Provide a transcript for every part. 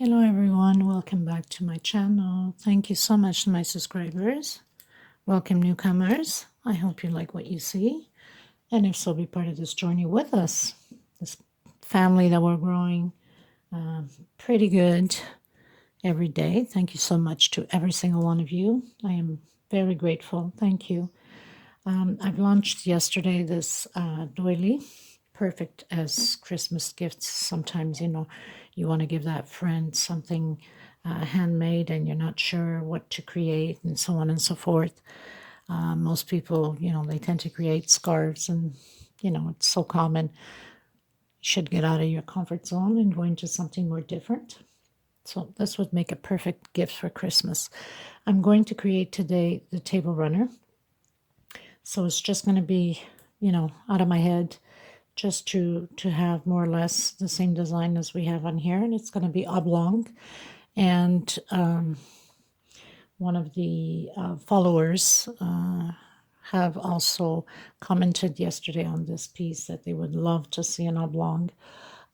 Hello everyone, welcome back to my channel. Thank you so much to my subscribers. Welcome newcomers. I hope you like what you see. And if so, be part of this journey with us. This family that we're growing pretty good every day. Thank you so much to every single one of you. I am very grateful. Thank you. I've launched yesterday this doily, perfect as Christmas gifts. Sometimes, you want to give that friend something handmade and you're not sure what to create and so on and so forth. Most people, they tend to create scarves and, it's so common. You should get out of your comfort zone and go into something more different. So this would make a perfect gift for Christmas. I'm going to create today the table runner. So it's just going to be, out of my head, just to have more or less the same design as we have on here. And it's going to be oblong. And one of the followers have also commented yesterday on this piece that they would love to see an oblong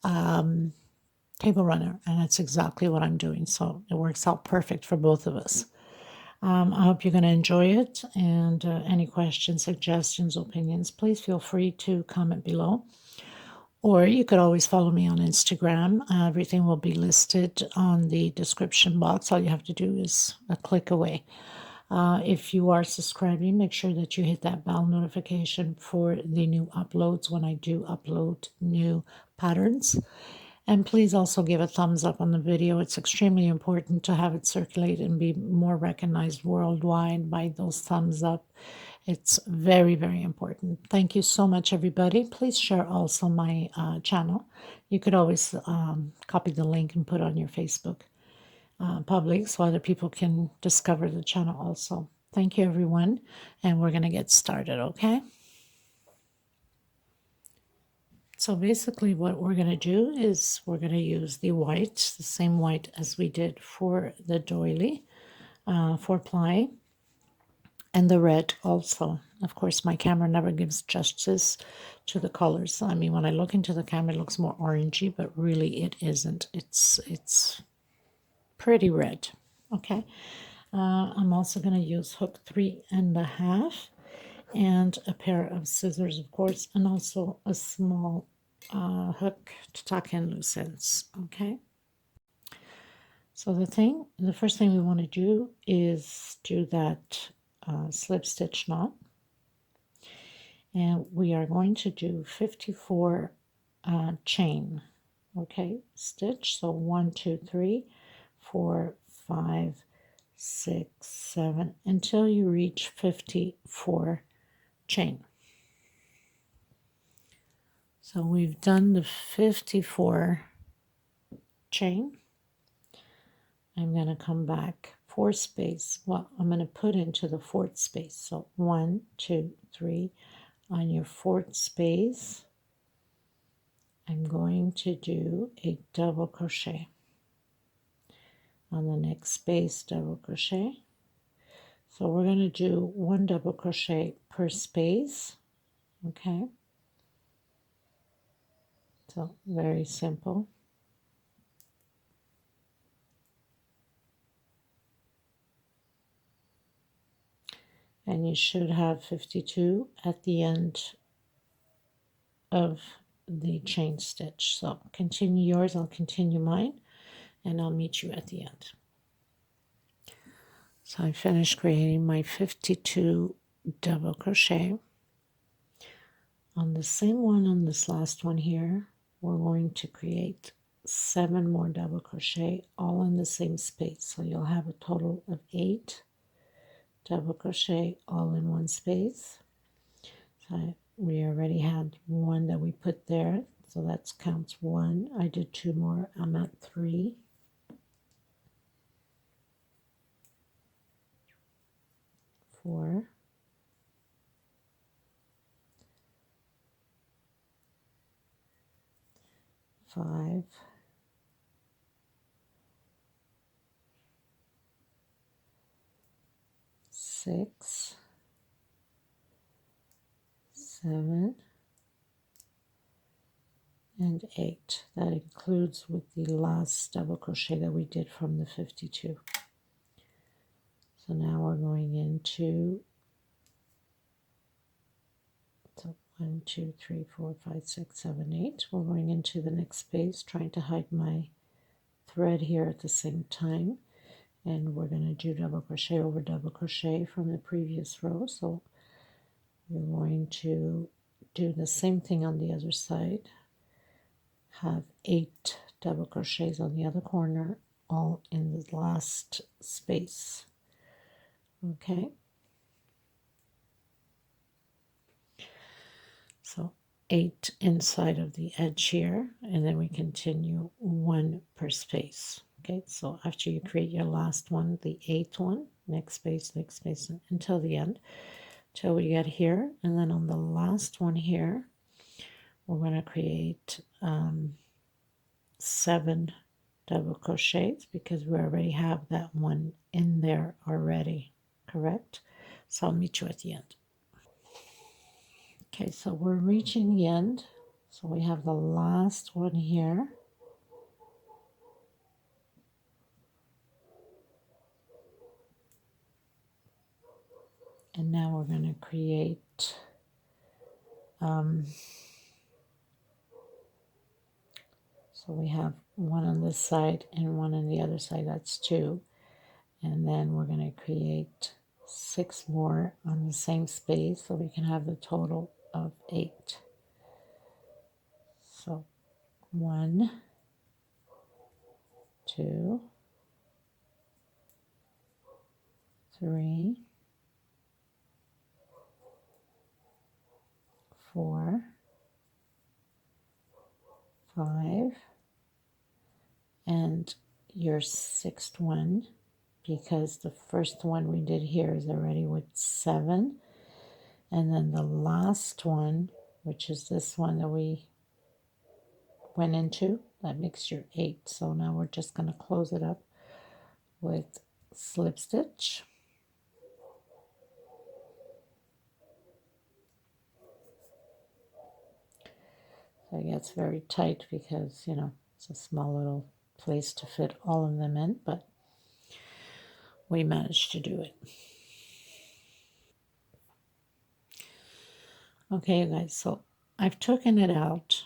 table runner. And that's exactly what I'm doing. So it works out perfect for both of us. I hope you're going to enjoy it, and any questions, suggestions, opinions, please feel free to comment below. Or you could always follow me on Instagram. Everything will be listed on the description box. All you have to do is a click away. If you are subscribing, make sure that you hit that bell notification for the new uploads when I do upload new patterns. And please also give a thumbs up on the video. It's extremely important to have it circulate and be more recognized worldwide by those thumbs up. It's very, very important. Thank you so much, everybody. Please share also my channel. You could always copy the link and put on your Facebook public so other people can discover the channel also. Thank you, everyone. And we're going to get started, okay? So basically what we're going to do is we're going to use the white, the same white as we did for the doily, 4-ply, and the red also. Of course, my camera never gives justice to the colors. I mean, when I look into the camera, it looks more orangey, but really it isn't. It's pretty red, okay? I'm also going to use hook 3.5 and a pair of scissors, of course, and also a small hook to tuck in loose ends, okay? So the first thing we want to do is do that slip stitch knot. And we are going to do 54 chain, okay, stitch. So 1, 2, 3, 4, 5, 6, 7, until you reach 54 chain. So we've done the 54 chain. I'm going to come back 4 space. Well, I'm going to put into the 4th space. So 1, 2, 3. On your 4th space, I'm going to do a double crochet. On the next space, double crochet. So we're going to do 1 double crochet per space, okay? So very simple. And you should have 52 at the end of the chain stitch. So continue yours, I'll continue mine, and I'll meet you at the end. So I finished creating my 52 double crochet. On the same one on this last one here, we're going to create 7 more double crochet all in the same space. So you'll have a total of 8 double crochet all in one space. So we already had 1 that we put there, so that counts 1. I did 2 more, I'm at 3. 4, 5, 6, 7, and 8. That includes with the last double crochet that we did from the 52. So now we're going into, so 1, 2, 3, 4, 5, 6, 7, 8. We're going into the next space, trying to hide my thread here at the same time. And we're going to do double crochet over double crochet from the previous row. So we're going to do the same thing on the other side. Have 8 double crochets on the other corner, all in the last space. Okay, so 8 inside of the edge here, and then we continue 1 per space. Okay, so after you create your last one, the 8th one, next space, until the end, till we get here. And then on the last one here, we're going to create 7 double crochets because we already have that one in there already, correct? So I'll meet you at the end. Okay, so we're reaching the end. So we have the last one here. And now we're going to create so we have one on this side and one on the other side, that's 2. And then we're going to create 6 more on the same space so we can have the total of 8. So 1, 2, 3, 4, 5, and your 6th one, because the first one we did here is already with 7, and then the last one, which is this one that we went into, that makes your 8. So now we're just going to close it up with slip stitch. So it gets very tight because, you know, it's a small little place to fit all of them in, but we managed to do it. Okay, guys, so I've taken it out.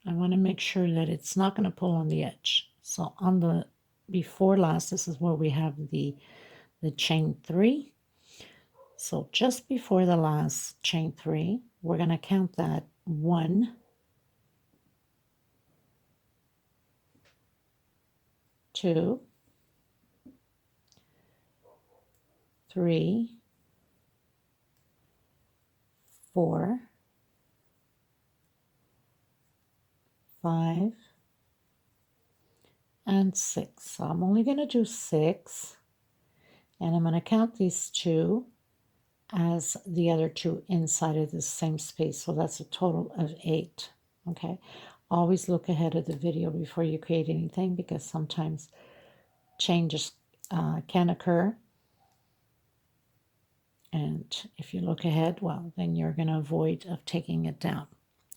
I want to make sure that it's not going to pull on the edge. So on the before last, this is where we have the chain 3. So just before the last chain 3, we're going to count that 1, 2, 3, 4, 5, and 6. So I'm only going to do 6, and I'm going to count these 2 as the other 2 inside of the same space. So that's a total of 8. Okay, always look ahead of the video before you create anything, because sometimes changes can occur. And if you look ahead, well, then you're going to avoid of taking it down.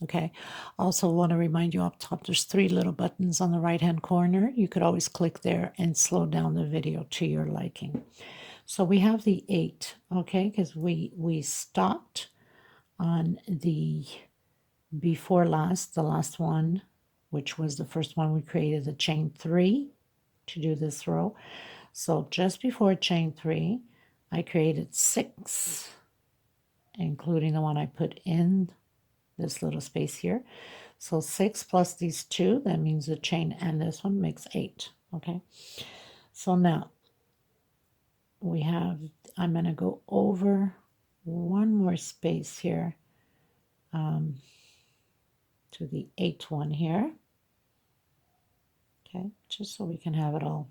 Okay, also want to remind you up top, there's 3 little buttons on the right hand corner. You could always click there and slow down the video to your liking. So we have the 8, okay, because we stopped on the before last, the last one, which was the first one we created, the chain 3 to do this row. So just before chain 3, I created 6, including the one I put in this little space here. So 6 plus these 2, that means the chain and this one makes 8. Okay, so now we have, I'm going to go over one more space here to the 8th one here. Okay, just so we can have it all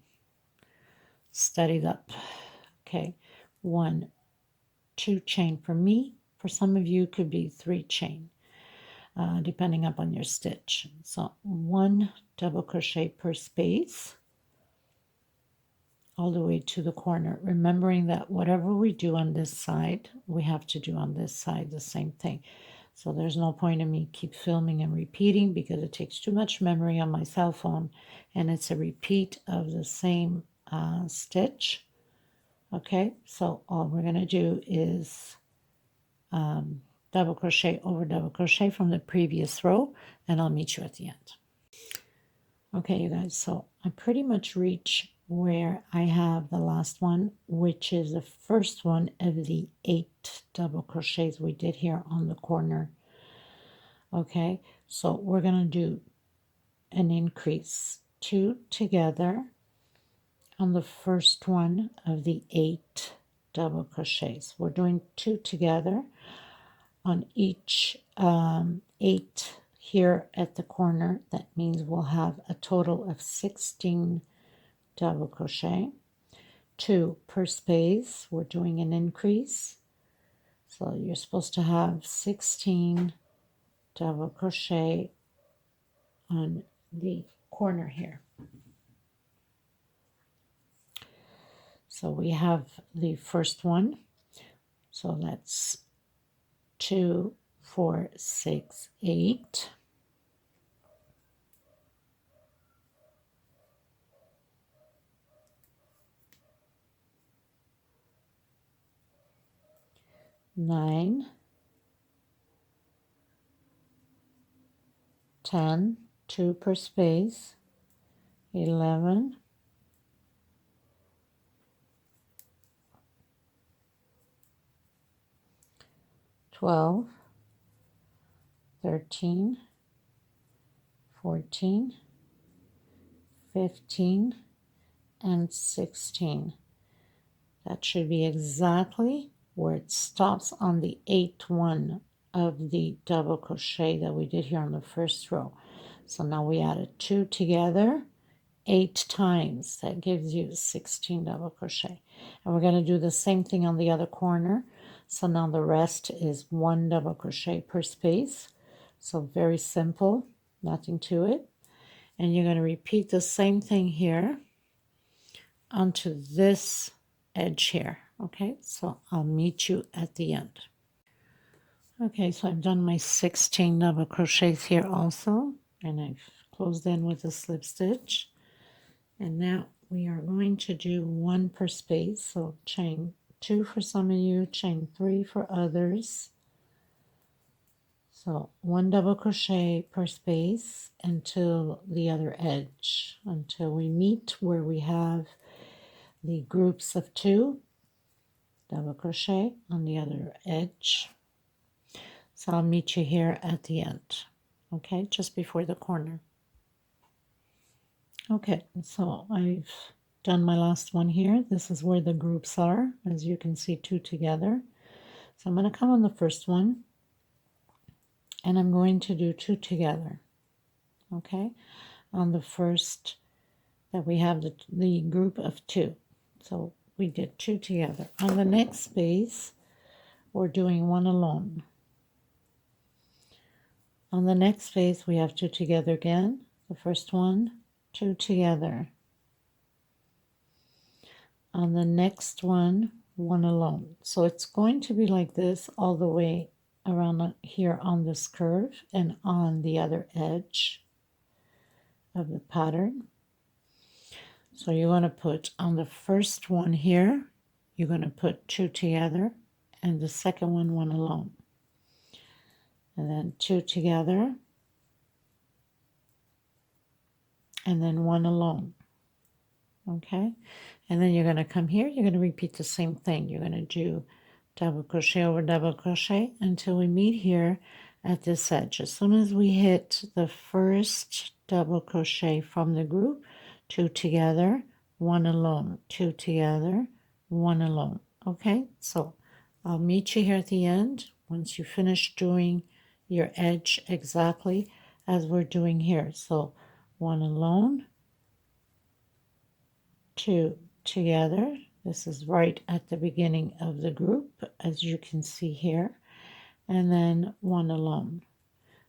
studied up. Okay, 1, 2 chain for me. For some of you, could be 3 chain, depending upon your stitch. So 1 double crochet per space, all the way to the corner, remembering that whatever we do on this side, we have to do on this side the same thing. So there's no point in me keep filming and repeating because it takes too much memory on my cell phone, and it's a repeat of the same stitch. Okay, so all we're going to do is double crochet over double crochet from the previous row, and I'll meet you at the end. Okay, you guys, so I pretty much reach where I have the last one, which is the first one of the 8 double crochets we did here on the corner. Okay, so we're going to do an increase 2 together on the first one of the 8 double crochets. We're doing 2 together on each 8 here at the corner. That means we'll have a total of 16 double crochet, 2 per space. We're doing an increase, so you're supposed to have 16 double crochet on the corner here. So we have the first one, so that's 2, 4, 6, 8. Nine, 10, 2 per space, 11, 12, 13, 14, 15, and 16. That should be exactly where it stops on the 8th one of the double crochet that we did here on the first row. So now we added 2 together 8 times. That gives you 16 double crochet. And we're going to do the same thing on the other corner. So now the rest is 1 double crochet per space. So very simple, nothing to it. And you're going to repeat the same thing here onto this edge here. Okay, so I'll meet you at the end. Okay, so I've done my 16 double crochets here also, and I've closed in with a slip stitch. And now we are going to do 1 per space, so chain 2 for some of you, chain 3 for others. So 1 double crochet per space until the other edge, until we meet where we have the groups of 2 double crochet on the other edge. So I'll meet you here at the end, okay, just before the corner. Okay, so I've done my last one here. This is where the groups are, as you can see, 2 together. So I'm going to come on the first one, and I'm going to do 2 together, okay, on the first that we have the group of 2. So we did 2 together. On the next space, we're doing 1 alone. On the next space, we have 2 together again. The first one, 2 together. On the next one, 1 alone. So it's going to be like this all the way around here on this curve and on the other edge of the pattern. So you're going to put on the first one here, you're going to put 2 together, and the second one, 1 alone. And then 2 together, and then 1 alone. Okay, and then you're going to come here, you're going to repeat the same thing. You're going to do double crochet over double crochet until we meet here at this edge. As soon as we hit the first double crochet from the group, 2 together, 1 alone, 2 together, 1 alone. Okay, so I'll meet you here at the end once you finish doing your edge exactly as we're doing here. So 1 alone, 2 together. This is right at the beginning of the group, as you can see here, and then 1 alone.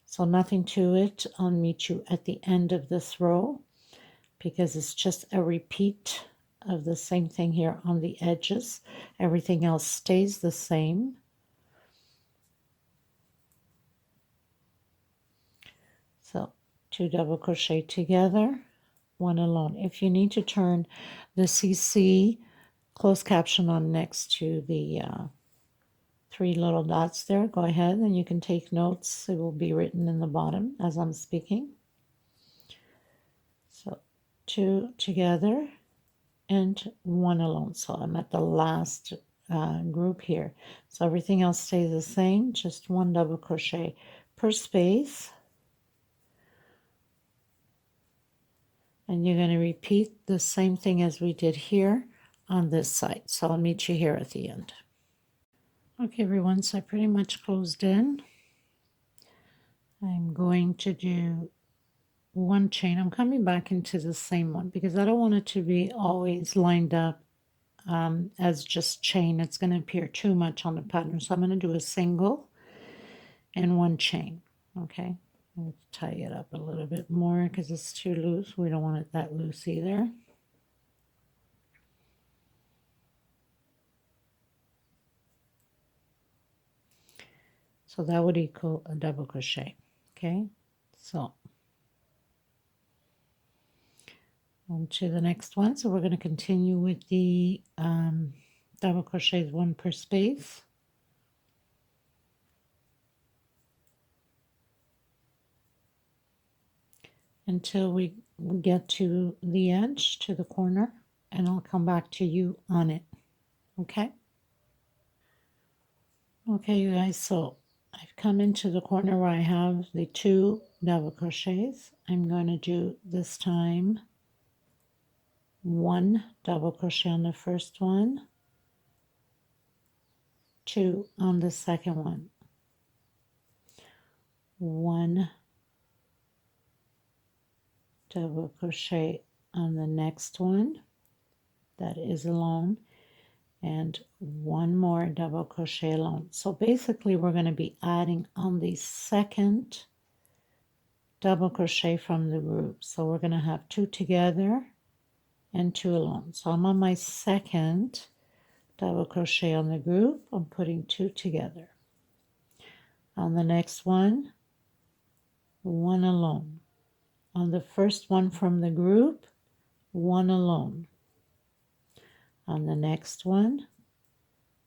So nothing to it. I'll meet you at the end of this row because it's just a repeat of the same thing here on the edges. Everything else stays the same. So 2 double crochet together, 1 alone. If you need to turn the CC closed caption on next to the 3 little dots there, go ahead and you can take notes. It will be written in the bottom as I'm speaking. So 2 together and 1 alone. So I'm at the last group here. So everything else stays the same, just 1 double crochet per space. And you're going to repeat the same thing as we did here on this side. So I'll meet you here at the end. Okay, everyone, so I pretty much closed in. I'm going to do 1 chain. I'm coming back into the same one because I don't want it to be always lined up as just chain. It's going to appear too much on the pattern. So I'm going to do a single and 1 chain. Okay, I'll tie it up a little bit more because it's too loose. We don't want it that loose either. So that would equal a double crochet. Okay, so on to the next one. So we're going to continue with the double crochets 1 per space. Until we get to the edge, to the corner, and I'll come back to you on it. Okay? Okay, you guys, so I've come into the corner where I have the 2 double crochets. I'm going to do this time 1 double crochet on the first one, 2 on the second one, 1 double crochet on the next one that is alone, and 1 more double crochet alone. So basically we're going to be adding on the second double crochet from the group. So we're going to have 2 together and 2 alone. So I'm on my second double crochet on the group. I'm putting 2 together. On the next one, 1 alone. On the first one from the group, 1 alone. On the next one,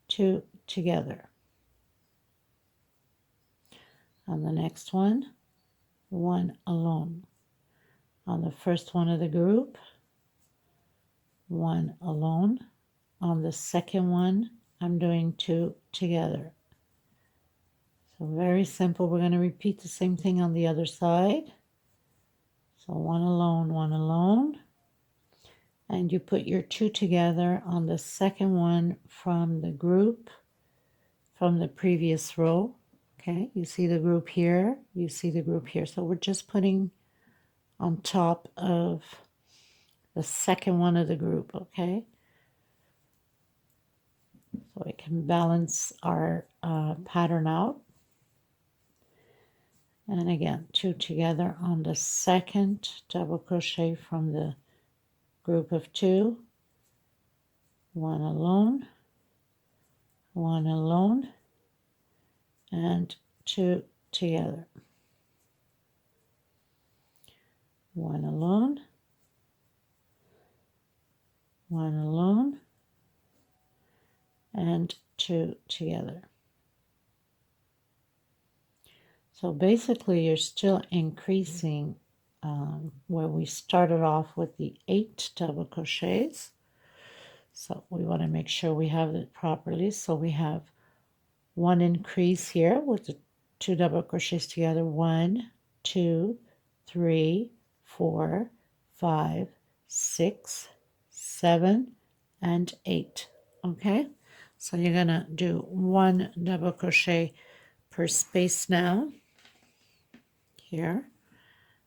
2 together. On the next one, 1 alone. On the first one of the group, 1 alone. On the second one, I'm doing 2 together. So very simple. We're going to repeat the same thing on the other side. So 1 alone, 1 alone. And you put your 2 together on the second one from the group, from the previous row. Okay, you see the group here, you see the group here. So we're just putting on top of the second one of the group, okay? So we can balance our pattern out. And again, 2 together on the second double crochet from the group of 2, 1 alone, 1 alone, and 2 together. 1 alone, 1 alone, and 2 together. So basically you're still increasing where we started off with the 8 double crochets. So we want to make sure we have it properly. So we have 1 increase here with the 2 double crochets together. 1, 2, 3, 4, 5, 6, 7, and 8. Okay, so you're gonna do 1 double crochet per space now here,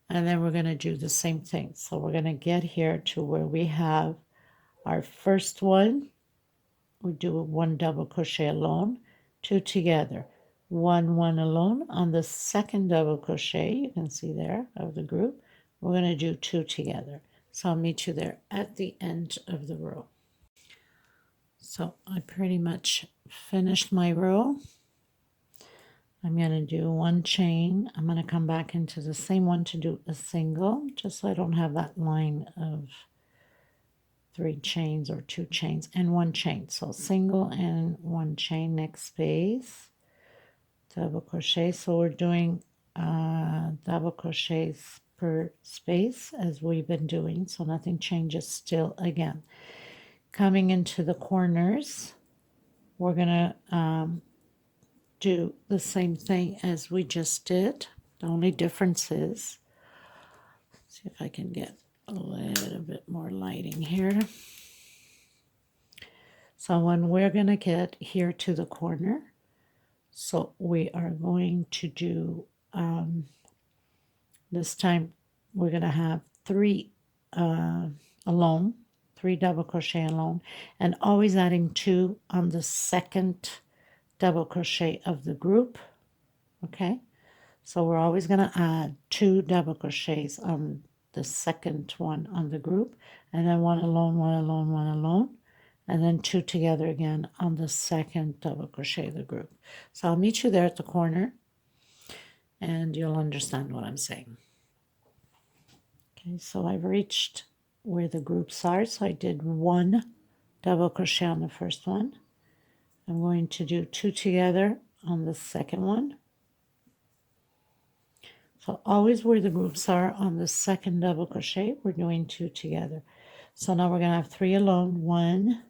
and then we're going to do the same thing. So we're going to get here to where we have our first one. We do 1 double crochet alone, 2 together, 1 1 alone. On the second double crochet, you can see there of the group, we're going to do 2 together. So I'll meet you there at the end of the row. So I pretty much finished my row. I'm going to do one chain. I'm going to come back into the same one to do a single, just so I don't have that line of 3 chains or 2 chains and 1 chain. So single and 1 chain, next space, double crochet. So we're doing double crochets per space as we've been doing, so nothing changes still. Again, coming into the corners, we're gonna do the same thing as we just did. The only difference is, let's see if I can get a little bit more lighting here. So when we're going to get here to the corner, so we are going to do, this time we're going to have 3 alone, 3 double crochet alone, and always adding 2 on the second double crochet of the group. Okay, so we're always going to add 2 double crochets on the second one on the group, and then 1 alone, 1 alone, 1 alone, and then 2 together again on the second double crochet of the group. So I'll meet you there at the corner and you'll understand what I'm saying. Okay, so I've reached where the groups are, so I did 1 double crochet on the first one. I'm going to do 2 together on the second one. So always where the groups are on the second double crochet, we're doing 2 together. So now we're going to have 3 alone, 1,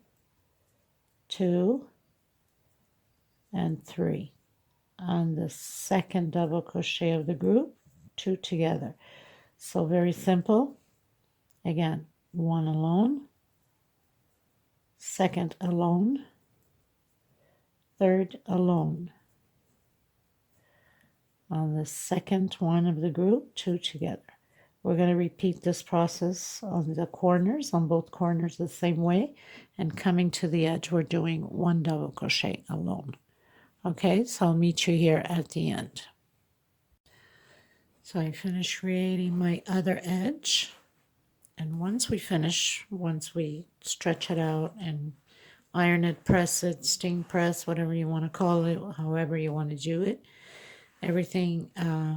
2, and 3 on the second double crochet of the group, 2 together. So very simple. Again, 1 alone, second alone, third alone. On the second one of the group, 2 together. We're going to repeat this process on the corners, on both corners the same way, and coming to the edge we're doing 1 double crochet alone. Okay, so I'll meet you here at the end. So I finished creating my other edge, and once we stretch it out and iron it, press it, sting press, whatever you want to call it, however you want to do it, everything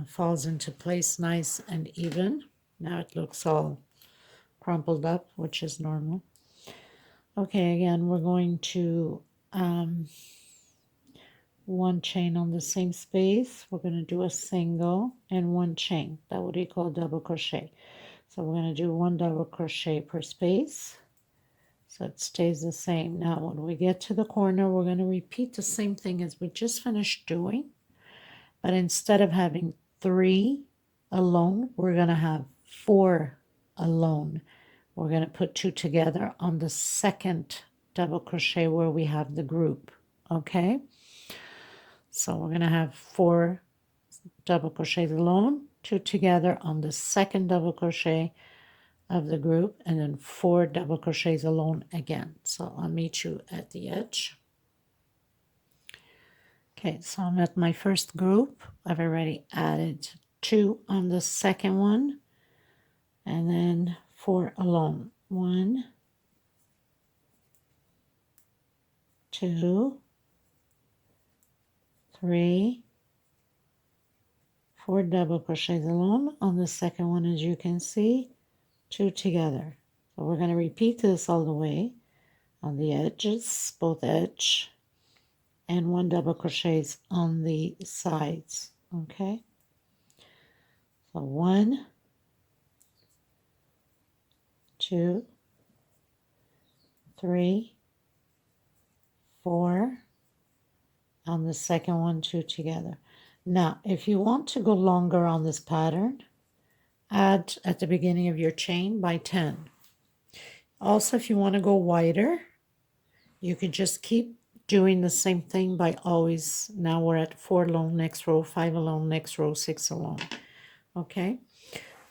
falls into place nice and even. Now it looks all crumpled up, which is normal. Okay, again, we're going to 1 chain on the same space. We're going to do a single and 1 chain. That would equal double crochet. So we're going to do 1 double crochet per space, so it stays the same. Now when we get to the corner, we're going to repeat the same thing as we just finished doing, but instead of having 3 alone, we're going to have 4 alone. We're going to put 2 together on the second double crochet where we have the group. Okay, so we're going to have 4 double crochets alone, 2 together on the second double crochet of the group, and then 4 double crochets alone again. So I'll meet you at the edge. Okay, so I'm at my first group. I've already added 2 on the second one, and then 4 alone. 1, 2, 3, 4 double crochets alone on the second one, as you can see, 2 together. So we're going to repeat this all the way on the edges, both edge, and 1 double crochets on the sides. Okay, so 1, 2, 3, 4 on the second one, 2 together. Now if you want to go longer on this pattern, add at the beginning of your chain by 10. Also, if you want to go wider, you could just keep doing the same thing by always, now we're at 4 alone, next row, 5 alone, next row, 6 alone. Okay,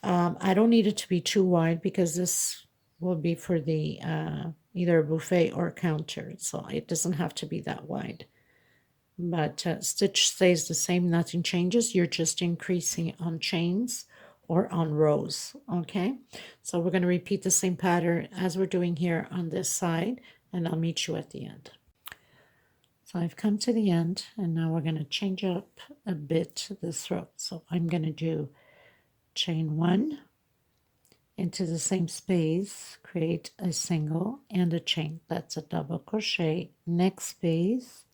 I don't need it to be too wide because this will be for the either a buffet or a counter, so it doesn't have to be that wide. But stitch stays the same, nothing changes. You're just increasing on chains or on rows. Okay, so we're going to repeat the same pattern as we're doing here on this side, and I'll meet you at the end. So I've come to the end, and now we're going to change up a bit this throat. So I'm going to do chain 1 into the same space, create a single and a chain. That's a double crochet. Next space,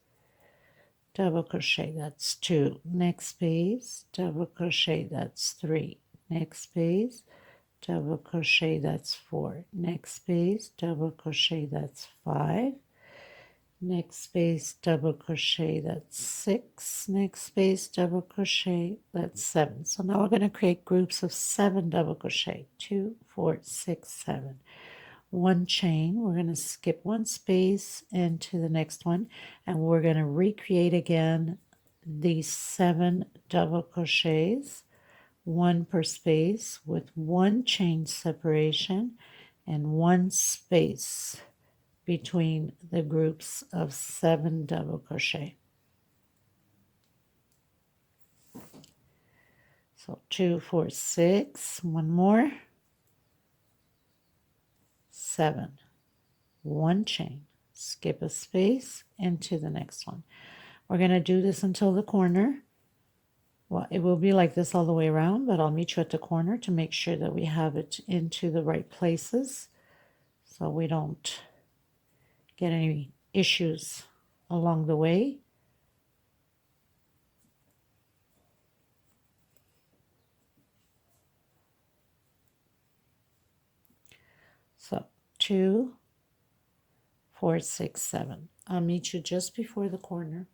double crochet, that's 2. Next space, double crochet, that's 3. Next space, double crochet, that's 4. Next space, double crochet, that's 5. Next space, double crochet, that's 6. Next space, double crochet, that's 7. So now we're going to create groups of 7 double crochet. 2, 4, 6, 7. One chain. We're going to skip one space into the next one, and we're going to recreate again these 7 double crochets, 1 per space, with 1 chain separation and 1 space between the groups of 7 double crochet. So 2, 4, 6, one more, 7, 1 chain, skip a space into the next one. We're going to do this until the corner. Well, it will be like this all the way around, but I'll meet you at the corner to make sure that we have it into the right places so we don't get any issues along the way. So 2, 4, 6, 7. I'll meet you just before the corner.